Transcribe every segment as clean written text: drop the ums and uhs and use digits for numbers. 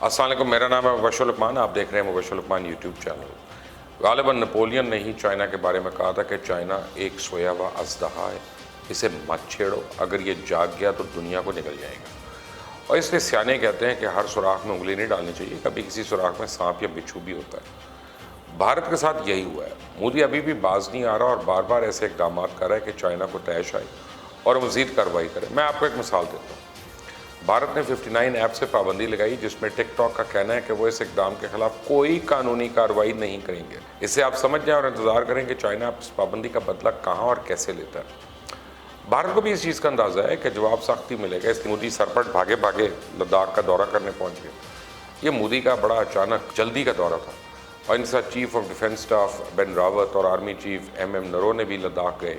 السلام علیکم، میرا نام ہے مبشر لقمان، آپ دیکھ رہے ہیں مبشر لقمان یوٹیوب چینل۔ غالباً نپولین نے ہی چائنا کے بارے میں کہا تھا کہ چائنا ایک سویا ہوا اژدہا ہے، اسے مت چھیڑو، اگر یہ جاگ گیا تو دنیا کو نگل جائے گا۔ اور اس لیے سیانے کہتے ہیں کہ ہر سوراخ میں انگلی نہیں ڈالنی چاہیے، کبھی کسی سوراخ میں سانپ یا بچھو بھی ہوتا ہے۔ بھارت کے ساتھ یہی ہوا ہے، مودی ابھی بھی باز نہیں آ رہا اور بار بار ایسے اقدامات کر رہا ہے کہ چائنا کو طیش آئے اور مزید کارروائی کرے۔ میں آپ کو ایک مثال دیتا ہوں۔ بھارت نے 59 ایپ سے پابندی لگائی، جس میں ٹک ٹاک کا کہنا ہے کہ وہ اس اقدام کے خلاف کوئی قانونی کارروائی نہیں کریں گے۔ اس سے آپ سمجھ جائیں اور انتظار کریں کہ چائنا اس پابندی کا بدلہ کہاں اور کیسے لیتا ہے۔ بھارت کو بھی اس چیز کا اندازہ ہے کہ جواب سختی ملے گا، اس لیے مودی سرپٹ بھاگے بھاگے لداخ کا دورہ کرنے پہنچ گئے۔ یہ مودی کا بڑا اچانک جلدی کا دورہ تھا، اور ان کے ساتھ چیف آف ڈیفنس اسٹاف بن راوت اور آرمی چیف ایم نرو نے بھی لداخ گئے۔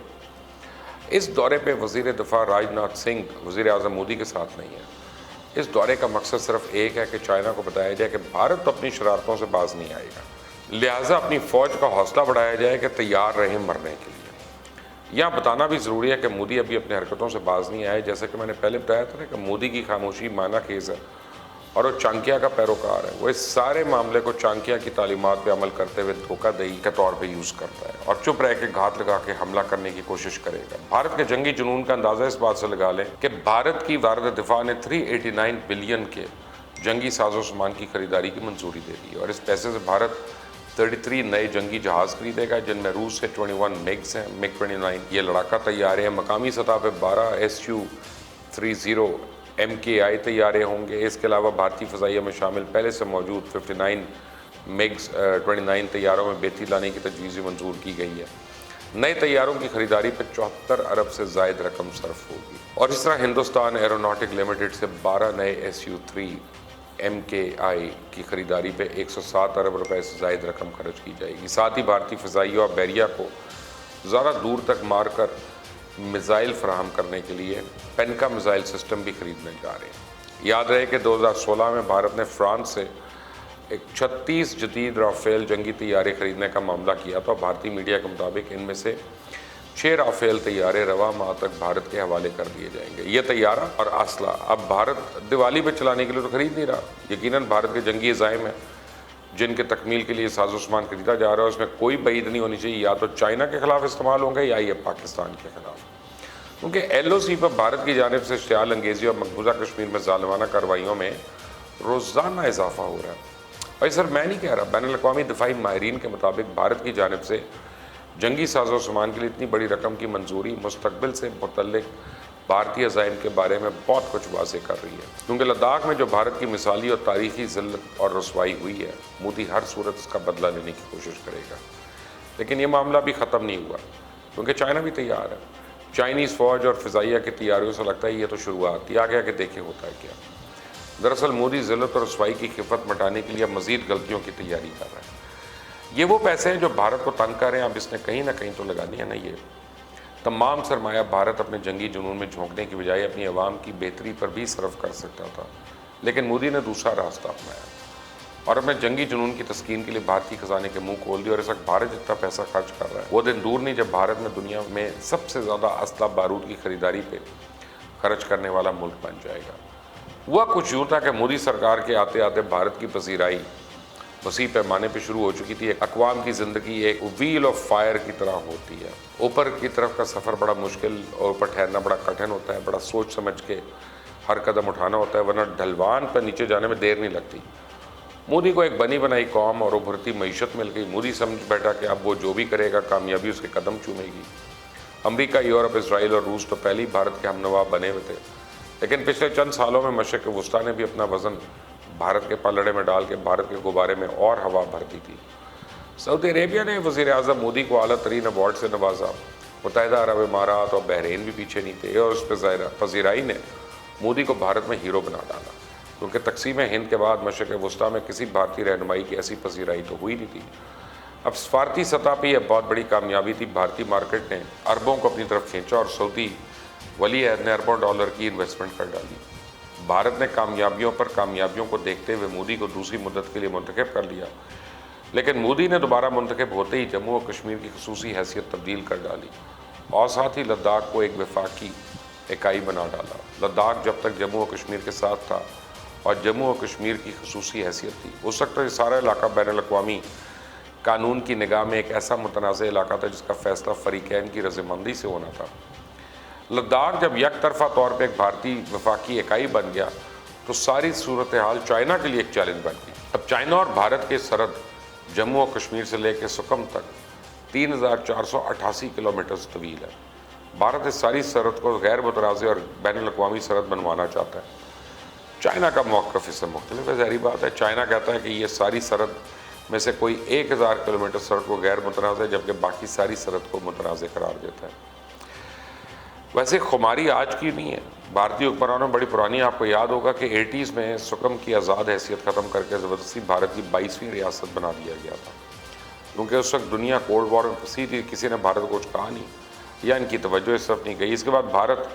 اس دورے پہ وزیر دفاع راجناتھ سنگھ وزیر اعظم مودی کے ساتھ نہیں ہے۔ اس دورے کا مقصد صرف ایک ہے کہ چائنا کو بتایا جائے کہ بھارت اپنی شرارتوں سے باز نہیں آئے گا، لہٰذا اپنی فوج کا حوصلہ بڑھایا جائے کہ تیار رہیں مرنے کے لیے۔ یہاں بتانا بھی ضروری ہے کہ مودی ابھی اپنی حرکتوں سے باز نہیں آئے، جیسا کہ میں نے پہلے بتایا تھا کہ مودی کی خاموشی معنی خیز ہے اور وہ چانکیا کا پیروکار ہے۔ وہ اس سارے معاملے کو چانکیا کی تعلیمات پہ عمل کرتے ہوئے دھوکہ دہی کے طور پہ یوز کرتا ہے اور چپ رہ کے گھات لگا کے حملہ کرنے کی کوشش کرے گا۔ بھارت کے جنگی جنون کا اندازہ اس بات سے لگا لیں کہ بھارت کی وزارت دفاع نے 389 بلین کے جنگی ساز و سامان کی خریداری کی منظوری دے دی، اور اس پیسے سے بھارت 33 نئے جنگی جہاز خریدے گا، جن میں روس سے 21 میگز ہیں، میگ 29 یہ لڑاکا طیارے ہیں۔ مقامی سطح پہ 12 SU-30 MKI طیارے ہوں گے۔ اس کے علاوہ بھارتی فضائیہ میں شامل پہلے سے موجود 59 میگز 29 طیاروں میں بہتری لانے کی تجویز منظور کی گئی ہے۔ نئے طیاروں کی خریداری پہ 74 ارب سے زائد رقم صرف ہوگی، اور اس طرح ہندوستان ایروناٹک لمیٹڈ سے 12 نئے SU-3 MKI کی خریداری پہ 107 ارب روپے سے زائد رقم خرچ کی جائے گی۔ ساتھ ہی بھارتی فضائیہ اور بحریہ کو زیادہ دور تک مار کر میزائل فراہم کرنے کے لیے پینکا میزائل سسٹم بھی خریدنے جا رہے ہیں۔ یاد رہے کہ 2016 میں بھارت نے فرانس سے 36 جدید رافیل جنگی طیارے خریدنے کا معاملہ کیا تھا۔ بھارتی میڈیا کے مطابق ان میں سے 6 رافیل طیارے رواں ماہ تک بھارت کے حوالے کر دیے جائیں گے۔ یہ طیارہ اور اسلحہ اب بھارت دیوالی پہ چلانے کے لیے تو خرید نہیں رہا۔ یقیناً بھارت کے جنگی عزائم ہیں جن کے تکمیل کے لیے ساز و سامان خریدا جا رہا ہے، اس میں کوئی بعید نہیں ہونی چاہیے یا تو چائنا کے خلاف استعمال ہوں گے یا یہ پاکستان کے خلاف، کیونکہ LOC پر بھارت کی جانب سے اشتعال انگیزی اور مقبوضہ کشمیر میں ظالمانہ کارروائیوں میں روزانہ اضافہ ہو رہا ہے۔ اور یہ صرف میں نہیں کہہ رہا، بین الاقوامی دفاعی ماہرین کے مطابق بھارت کی جانب سے جنگی ساز و سامان کے لیے اتنی بڑی رقم کی منظوری مستقبل سے متعلق بھارتی عزائم کے بارے میں بہت کچھ واضح کر رہی ہے، کیونکہ لداخ میں جو بھارت کی مثالی اور تاریخی ذلت اور رسوائی ہوئی ہے، مودی ہر صورت اس کا بدلہ لینے کی کوشش کرے گا۔ لیکن یہ معاملہ بھی ختم نہیں ہوا، کیونکہ چائنا بھی تیار ہے۔ چائنیز فوج اور فضائیہ کی تیاریوں سے لگتا ہے یہ تو شروعات تھی، آگے آگے دیکھیں ہوتا ہے کیا۔ دراصل مودی ذلت اور رسوائی کی خفت مٹانے کے لیے مزید غلطیوں کی تیاری کر رہا ہے۔ یہ وہ پیسے ہیں جو بھارت کو تنگ کر رہے ہیں، اب اس نے کہیں نہ کہیں تو لگانی ہے نا۔ یہ تمام سرمایہ بھارت اپنے جنگی جنون میں جھونکنے کی بجائے اپنی عوام کی بہتری پر بھی صرف کر سکتا تھا، لیکن مودی نے دوسرا راستہ اپنایا اور اپنے جنگی جنون کی تسکین کے لیے بھارتی خزانے کے منہ کھول دیا، اور اس وقت بھارت جتنا پیسہ خرچ کر رہا ہے وہ دن دور نہیں جب بھارت میں دنیا میں سب سے زیادہ اسلحہ بارود کی خریداری پہ خرچ کرنے والا ملک بن جائے گا۔ ہوا کچھ یوں تھا کہ مودی سرکار کے آتے آتے بھارت کی پذیرائی وسیع پیمانے پہ شروع ہو چکی تھی۔ اقوام کی زندگی ایک ویل آف فائر کی طرح ہوتی ہے، اوپر کی طرف کا سفر بڑا مشکل اور اوپر ٹھہرنا بڑا کٹھن ہوتا ہے، بڑا سوچ سمجھ کے ہر قدم اٹھانا ہوتا ہے، ورنہ ڈھلوان پر نیچے جانے میں دیر نہیں لگتی۔ مودی کو ایک بنی بنائی قوم اور ابھرتی معیشت مل گئی۔ مودی سمجھ بیٹھا کہ اب وہ جو بھی کرے گا کامیابی اس کے قدم چومے گی۔ امریکہ، یورپ، اسرائیل اور روس تو پہلے ہی بھارت کے ہم نوا بنے ہوئے تھے، لیکن پچھلے چند سالوں میں مشرق وسطیٰ نے بھی اپنا وزن بھارت کے پلڑے میں ڈال کے بھارت کے غبارے میں اور ہوا بھر دی تھی۔ سعودی عربیہ نے وزیر اعظم مودی کو اعلیٰ ترین ایوارڈ سے نوازا۔ متحدہ عرب امارات اور بحرین بھی پیچھے نہیں تھے، اور اس پہ پذیرائی نے مودی کو بھارت میں ہیرو بنا ڈالا، کیونکہ تقسیم ہند کے بعد مشرق وسطیٰ میں کسی بھارتی رہنمائی کی ایسی پذیرائی تو ہوئی نہیں تھی۔ اب سفارتی سطح پہ یہ بہت بڑی کامیابی تھی۔ بھارتی مارکیٹ نے اربوں کو اپنی طرف کھینچا اور سعودی ولی عہد نے اربوں ڈالر کی انویسٹمنٹ کر ڈالی۔ بھارت نے کامیابیوں پر کامیابیوں کو دیکھتے ہوئے مودی کو دوسری مدت کے لیے منتخب کر لیا، لیکن مودی نے دوبارہ منتخب ہوتے ہی جموں و کشمیر کی خصوصی حیثیت تبدیل کر ڈالی اور ساتھ ہی لداخ کو ایک وفاقی اکائی بنا ڈالا۔ لداخ جب تک جموں و کشمیر کے ساتھ تھا اور جموں و کشمیر کی خصوصی حیثیت تھی۔ ہو سکتا ہے یہ سارا علاقہ بین الاقوامی قانون کی نگاہ میں ایک ایسا متنازع علاقہ تھا جس کا فیصلہ فریقین کی رضامندی سے ہونا تھا۔ لداخ جب یک طرفہ طور پہ ایک بھارتی وفاقی اکائی بن گیا تو ساری صورتحال چائنا کے لیے ایک چیلنج بن گئی۔ اب چائنا اور بھارت کے سرحد جموں و کشمیر سے لے کے سکم تک 3488 کلومیٹر طویل ہے۔ بھارت اس ساری سرحد کو غیر متنازع اور بین الاقوامی سرحد بنوانا چاہتا ہے۔ چائنا کا موقف اس سے مختلف ہے، ظاہری بات ہے۔ چائنا کہتا ہے کہ یہ ساری سرحد میں سے کوئی 1000 کلومیٹر سرحد کو غیر متنازع جبکہ باقی ساری سرحد کو متنازع قرار دیتا ہے۔ ویسے خماری آج کی نہیں ہے، بھارتی حکمرانوں بڑی پرانی، آپ کو یاد ہوگا کہ 80s میں سکم کی آزاد حیثیت ختم کر کے زبردستی بھارت کی 22ویں ریاست بنا دیا گیا تھا، کیونکہ اس وقت دنیا کولڈ وار میں پھنسی تھی، کسی نے بھارت کو کچھ کہا نہیں یا ان کی توجہ اس طرف نہیں گئی۔ اس کے بعد بھارت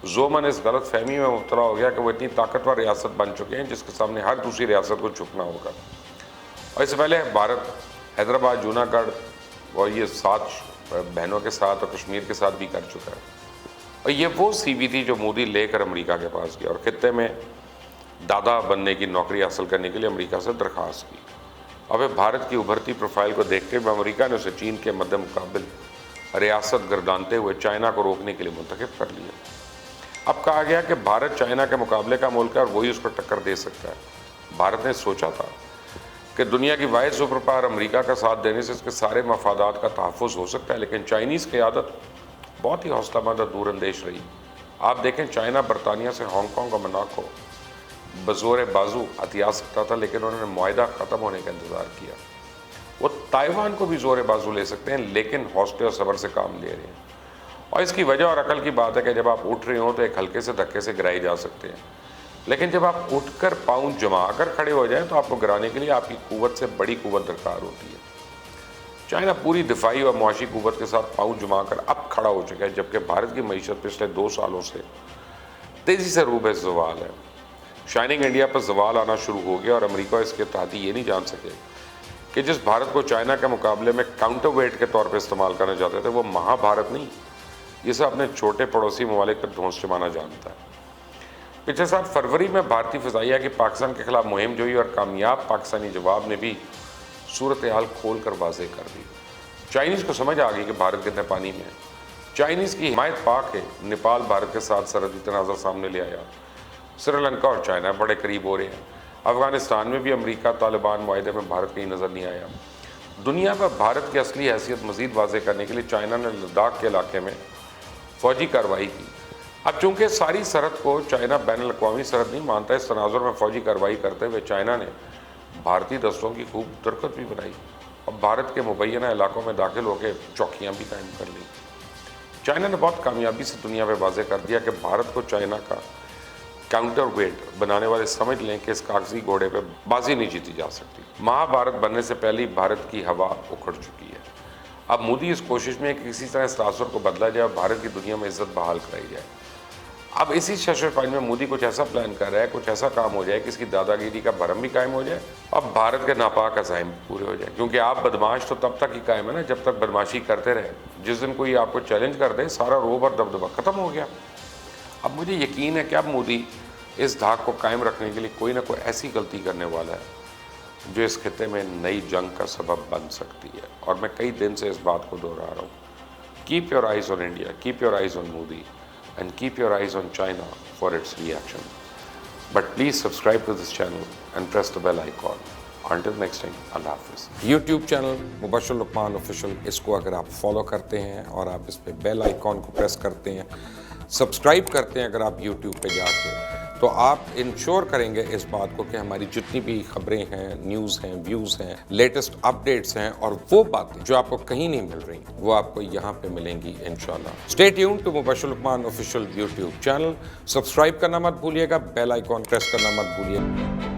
زومن اس غلط فہمی میں مبتلا ہو گیا کہ وہ اتنی طاقتور ریاست بن چکے ہیں جس کے سامنے ہر دوسری ریاست کو جھکنا ہوگا۔ اور اس سے پہلے بھارت حیدرآباد، جوناگڑھ اور یہ 7 بہنوں کے ساتھ اور کشمیر کے ساتھ بھی کر چکا ہے۔ اور یہ وہ سی وی تھی جو مودی لے کر امریکہ کے پاس گیا اور خطے میں دادا بننے کی نوکری حاصل کرنے کے لیے امریکہ سے درخواست کی۔ اب بھارت کی ابھرتی پروفائل کو دیکھتے ہوئے امریکہ نے اسے چین کے مد مقابل ریاست گردانتے ہوئے چائنا کو روکنے کے لیے منتخب کر لیا۔ اب کہا گیا کہ بھارت چائنا کے مقابلے کا ملک ہے اور وہی اس کو ٹکر دے سکتا ہے۔ بھارت نے سوچا تھا کہ دنیا کی واحد سپر پاور امریکہ کا ساتھ دینے سے اس کے سارے مفادات کا تحفظ ہو سکتا ہے، لیکن چائنیز قیادت بہت ہی حوصلہ مند اور دور اندیش رہی۔ آپ دیکھیں چائنا برطانیہ سے ہانگ کانگ اور مناکو بزور بازو ہتھیا سکتا تھا، لیکن انہوں نے معاہدہ ختم ہونے کا انتظار کیا۔ وہ تائیوان کو بھی زور بازو لے سکتے ہیں، لیکن حوصلے اور صبر سے کام لے رہے ہیں۔ اور اس کی وجہ اور عقل کی بات ہے کہ جب آپ اٹھ رہے ہوں تو ایک ہلکے سے دھکے سے گرائے جا سکتے ہیں، لیکن جب آپ اٹھ کر پاؤں جما کر کھڑے ہو جائیں تو آپ کو گرانے کے لیے آپ کی قوت سے بڑی قوت درکار ہوتی ہے۔ چائنا پوری دفاعی اور معاشی قوت کے ساتھ پاؤں جما کر اب کھڑا ہو چکا ہے، جبکہ بھارت کی معیشت پچھلے 2 سالوں سے تیزی سے روبے زوال ہے۔ شائننگ انڈیا پر زوال آنا شروع ہو گیا اور امریکہ اس کے اتحادی یہ نہیں جان سکے کہ جس بھارت کو چائنا کے مقابلے میں کاؤنٹر ویٹ کے طور پہ استعمال کرنا چاہتے تھے وہ مہا بھارت نہیں، جسے اپنے چھوٹے پڑوسی ممالک پر دھونس جمانا جانتا ہے۔ پچھلے سال فروری میں بھارتی فضائیہ کی پاکستان کے خلاف مہم جو ہوئی اور کامیاب پاکستانی جواب نے بھی صورتحال کھول کر واضح کر دی۔ چائنیز کو سمجھ آ گئی کہ بھارت کتنے پانی میں ہے۔ چائنیز کی حمایت پاک ہے۔ نیپال بھارت کے ساتھ سرحدی تنازع سامنے لے آیا۔ سری لنکا اور چائنا بڑے قریب ہو رہے ہیں۔ افغانستان میں بھی امریکہ طالبان معاہدے میں بھارت کہیں نظر نہیں آیا۔ دنیا پر بھارت کی اصلی حیثیت مزید واضح کرنے کے لیے چائنا نے لداخ کے علاقے میں فوجی کارروائی کی۔ اب چونکہ ساری سرحد کو چائنا بین الاقوامی سرحد نہیں مانتا، اس تناظر میں فوجی کارروائی کرتے ہوئے چائنا نے بھارتی دستوں کی خوب درکت بھی بنائی اور بھارت کے مبینہ علاقوں میں داخل ہو کے چوکیاں بھی قائم کر لیں۔ چائنا نے بہت کامیابی سے دنیا پہ واضح کر دیا کہ بھارت کو چائنا کا کاؤنٹر ویٹ بنانے والے سمجھ لیں کہ اس کاغذی گھوڑے پہ بازی نہیں جیتی جا سکتی۔ مہا بھارت بننے سے پہلے بھارت کی ہوا اکھڑ چکی ہے۔ اب مودی اس کوشش میں ہے کہ کسی طرح اس تاثر کو بدلا جائے اور بھارت کی دنیا میں عزت بحال کرائی جائے۔ اب اسی ششر پانی میں مودی کچھ ایسا پلان کر رہا ہے، کچھ ایسا کام ہو جائے کہ اس کی دادا گیری کا بھرم بھی قائم ہو جائے اور بھارت کے ناپاک عزائم پورے ہو جائیں، کیونکہ آپ بدماش تو تب تک ہی قائم ہے نا جب تک بدماشی کرتے رہے۔ جس دن کوئی آپ کو چیلنج کر دے سارا روب اور دبدبہ ختم ہو گیا۔ اب مجھے یقین ہے کہ اب مودی اس دھاک کو قائم رکھنے کے لیے کوئی نہ کوئی ایسی غلطی کرنے والا ہے جو اس خطے میں نئی جنگ کا سبب بن سکتی ہے، اور میں کئی دن سے اس بات کو دہرا رہا ہوں۔ Keep your eyes on India, keep your eyes on Modi and keep your eyes on China for its reaction. But please subscribe to this channel and press the bell icon. Until next time, Allah Hafiz. YouTube channel Mubashir Luqman official, اس کو اگر آپ follow کرتے ہیں اور آپ اس پہ bell icon کو press کرتے ہیں، سبسکرائب کرتے ہیں اگر آپ YouTube پہ جا کے، تو آپ انشور کریں گے اس بات کو کہ ہماری جتنی بھی خبریں ہیں، نیوز ہیں، ویوز ہیں، لیٹسٹ اپڈیٹس ہیں اور وہ باتیں جو آپ کو کہیں نہیں مل رہی وہ آپ کو یہاں پہ ملیں گی انشاءاللہ۔ Stay tune to Mubashir Luqman official YouTube channel, subscribe کرنا مت بھولیے گا، بیل آئیکن پریس کرنا مت بھولیے گا۔